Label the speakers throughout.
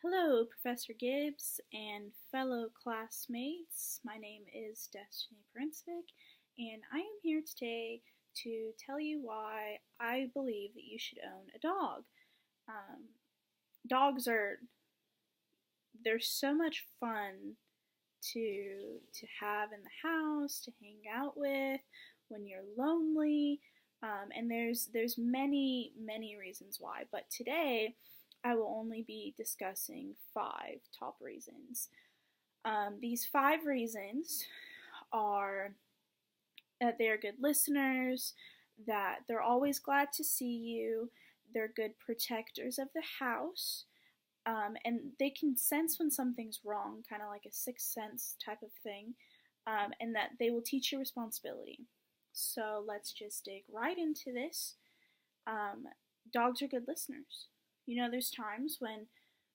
Speaker 1: Hello, Professor Gibbs and fellow classmates. My name is Destiny Princevic, and I am here today to tell you why I believe that you should own a dog. Um, dogs they're so much fun to have in the house, to hang out with when you're lonely, and there's many reasons why. But today I will only be discussing 5 top reasons. These 5 reasons are that they're good listeners, that they're always glad to see you, they're good protectors of the house, and they can sense when something's wrong, kind of like a sixth sense type of thing, and that they will teach you responsibility. So let's just dig right into this. Um, Dogs are good listeners. There's times when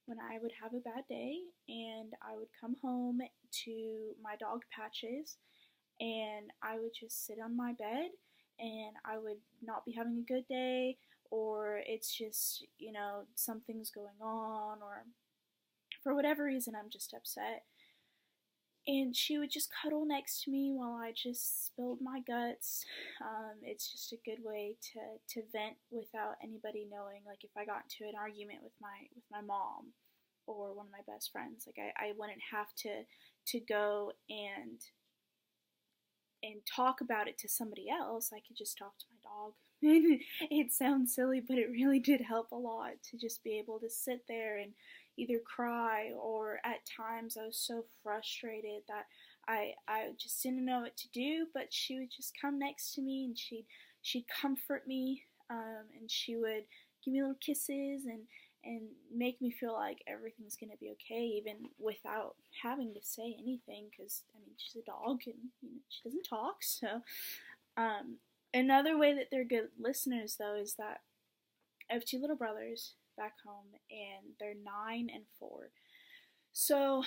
Speaker 1: I would have a bad day and I would come home to my dog Patches and I would just sit on my bed and I would not be having a good day, or it's just, something's going on, or for whatever reason I'm just upset. And she would just cuddle next to me while I just spilled my guts. It's just a good way to vent without anybody knowing. Like if I got into an argument with my mom or one of my best friends, like I wouldn't have to go and talk about it to somebody else. I could just talk to my dog. It sounds silly, but it really did help a lot to just be able to sit there and either cry, or at times I was so frustrated that I just didn't know what to do, but she would just come next to me and she'd comfort me, and she would give me little kisses and make me feel like everything's gonna be okay, even without having to say anything, because I mean she's a dog and she doesn't talk. So another way that they're good listeners though is that I have 2 little brothers back home, and they're 9 and 4. So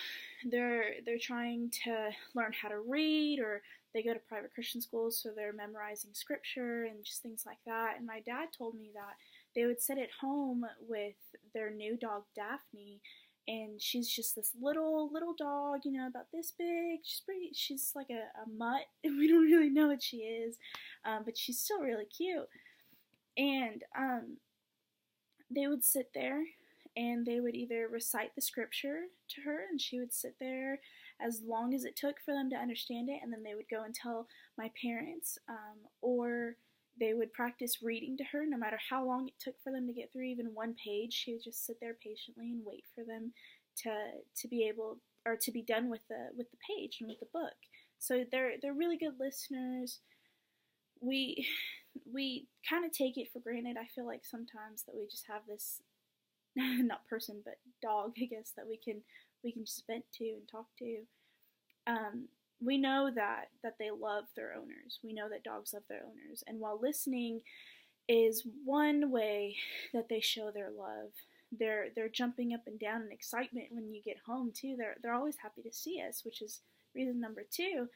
Speaker 1: they're trying to learn how to read, or they go to private Christian schools, so they're memorizing scripture and just things like that. And my dad told me that they would sit at home with their new dog Daphne, and she's just this little dog, about this big. She's like a mutt, and we don't really know what she is, but she's still really cute. And they would sit there and they would either recite the scripture to her, and she would sit there as long as it took for them to understand it, and then they would go and tell my parents, or they would practice reading to her. No matter how long it took for them to get through even one page, she would just sit there patiently and wait for them to be able, or to be done with the page and with the book. So they're really good listeners. We kind of take it for granted. I feel like sometimes that we just have this not person but dog, I guess, that we can just vent to and talk to. We know that they love their owners. We know that dogs love their owners, and while listening is one way that they show their love, they're jumping up and down in excitement when you get home too. They're always happy to see us, which is reason number 2.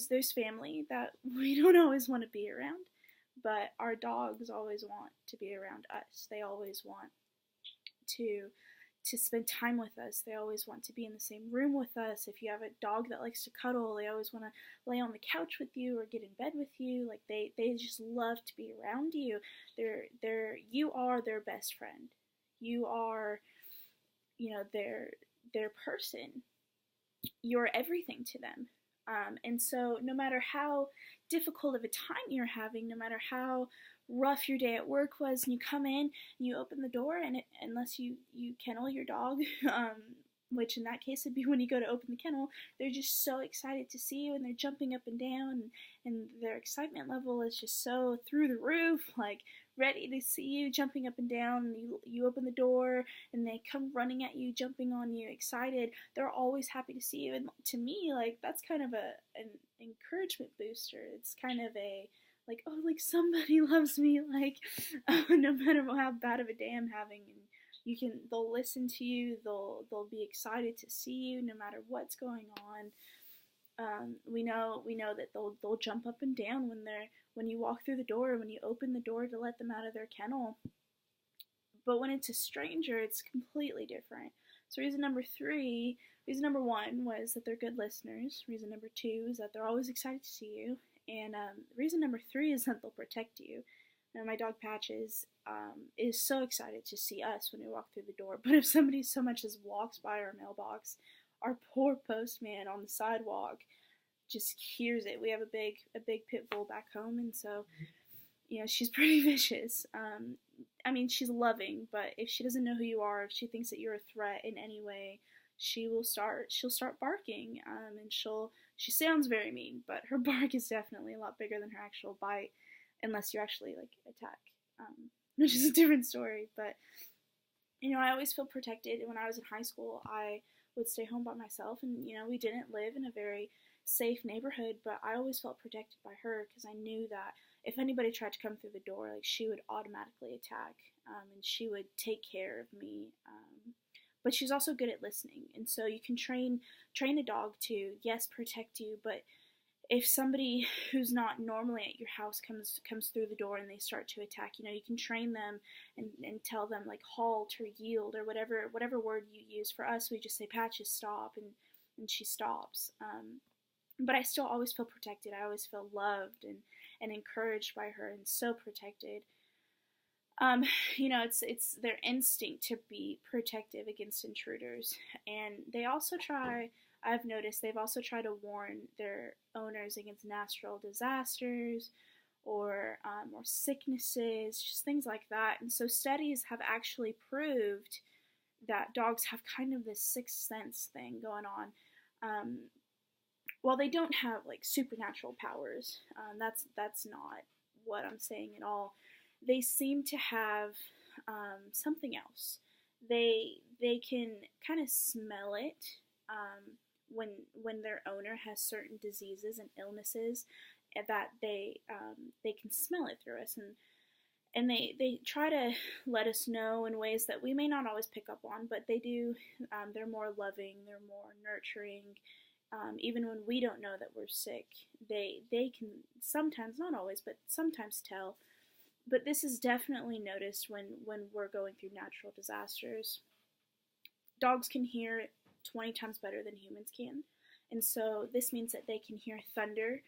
Speaker 1: There's family that we don't always want to be around, but our dogs always want to be around us. They always want to spend time with us. They always want to be in the same room with us. If you have a dog that likes to cuddle, they always want to lay on the couch with you or get in bed with you. Like they just love to be around you. You are their best friend. You are, their person. You're everything to them. And so no matter how difficult of a time you're having, no matter how rough your day at work was, and you come in and you open the door, and unless you kennel your dog, which in that case would be when you go to open the kennel, they're just so excited to see you, and they're jumping up and down, and their excitement level is just so through the roof, like ready to see you, jumping up and down. And you open the door and they come running at you, jumping on you, excited. They're always happy to see you. And to me, like, that's kind of an encouragement booster. It's kind of a like, oh, like somebody loves me, like no matter how bad of a day I'm having. And they'll listen to you, they'll be excited to see you no matter what's going on. We know that they'll jump up and down when you walk through the door, when you open the door to let them out of their kennel. But when it's a stranger, it's completely different. So reason number one was that they're good listeners. Reason number two is that they're always excited to see you. And reason number three is that they'll protect you. Now, my dog Patches is so excited to see us when we walk through the door. But if somebody so much as walks by our mailbox, our poor postman on the sidewalk just hears it. We have a big pit bull back home, and so she's pretty vicious. I mean, she's loving, but if she doesn't know who you are, if she thinks that you're a threat in any way, she'll start barking. And she sounds very mean, but her bark is definitely a lot bigger than her actual bite, unless you actually attack, which is a different story. But I always feel protected. When I was in high school, I would stay home by myself, and we didn't live in a very safe neighborhood, but I always felt protected by her because I knew that if anybody tried to come through the door, she would automatically attack, and she would take care of me. But she's also good at listening, and so you can train a dog to, yes, protect you, but if somebody who's not normally at your house comes through the door and they start to attack, you can train them and tell them halt or yield or whatever word you use. For us, we just say Patches, stop, and she stops. But I still always feel protected. I always feel loved and encouraged by her, and so protected. It's their instinct to be protective against intruders, and I've noticed they've also tried to warn their owners against natural disasters or sicknesses, just things like that. And so studies have actually proved that dogs have kind of this sixth sense thing going on. While they don't have supernatural powers, that's not what I'm saying at all. They seem to have something else. They can kind of smell it when their owner has certain diseases and illnesses, that they can smell it through us, and they try to let us know in ways that we may not always pick up on, but they do. They're more loving, they're more nurturing. Even when we don't know that we're sick, they can sometimes, not always, but sometimes tell. But this is definitely noticed when we're going through natural disasters. Dogs can hear 20 times better than humans can. And so this means that they can hear thunder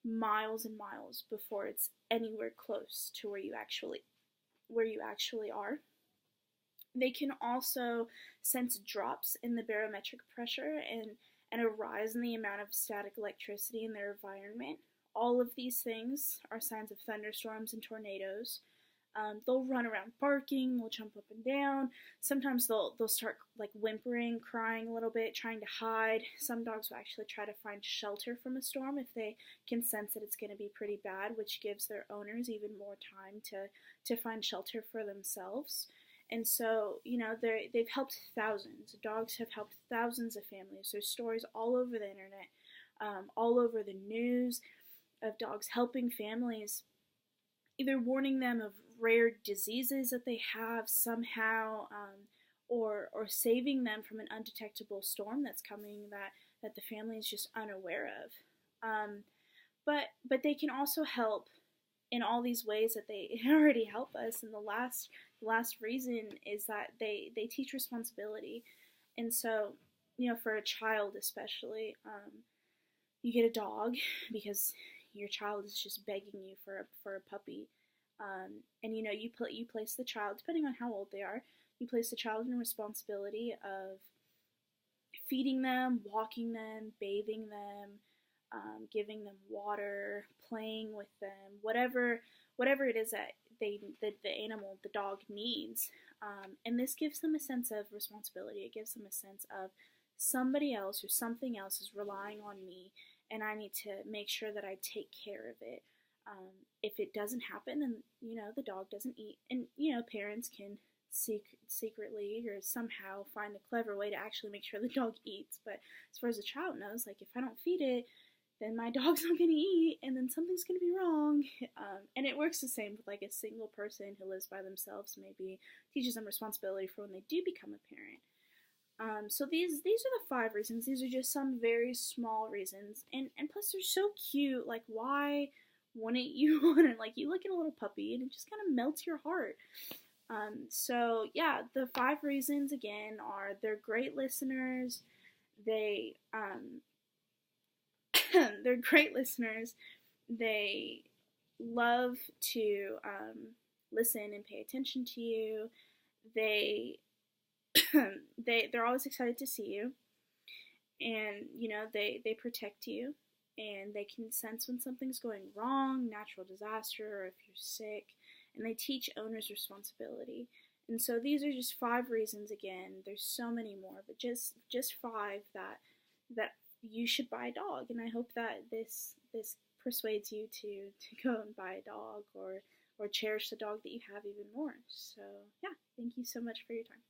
Speaker 1: miles and miles before it's anywhere close to where you actually are. They can also sense drops in the barometric pressure and a rise in the amount of static electricity in their environment. All of these things are signs of thunderstorms and tornadoes. They'll run around barking, they'll jump up and down. Sometimes they'll start whimpering, crying a little bit, trying to hide. Some dogs will actually try to find shelter from a storm if they can sense that it's going to be pretty bad, which gives their owners even more time to find shelter for themselves. And so, they've helped thousands. Dogs have helped thousands of families. There's stories all over the internet, all over the news, of dogs helping families, either warning them of rare diseases that they have somehow, or saving them from an undetectable storm that's coming that the family is just unaware of. But they can also help in all these ways that they already help us. And the last reason is that they teach responsibility. And so, for a child especially, you get a dog because your child is just begging you for a puppy, and you place the child, depending on how old they are, you place the child in responsibility of feeding them, walking them, bathing them, giving them water, playing with them, whatever it is that the animal, the dog, needs, and this gives them a sense of responsibility. It gives them a sense of somebody else or something else is relying on me, and I need to make sure that I take care of it. If it doesn't happen, then the dog doesn't eat, and parents can secretly or somehow find a clever way to actually make sure the dog eats. But as far as the child knows, if I don't feed it, then my dog's not going to eat, and then something's going to be wrong. And it works the same with a single person who lives by themselves. Maybe teaches them responsibility for when they do become a parent. So these are the 5 reasons. These are just some very small reasons, and plus they're so cute. Why wouldn't you want to? You look at a little puppy and it just kind of melts your heart. So yeah, the 5 reasons again are they're great listeners. They they're great listeners. They love to listen and pay attention to you. They they're always excited to see you, and they protect you, and they can sense when something's going wrong, natural disaster, or if you're sick, and they teach owners responsibility. And so these are just 5 reasons. Again, there's so many more, but just 5 that you should buy a dog. And I hope that this persuades you to go and buy a dog, or cherish the dog that you have even more. So yeah, thank you so much for your time.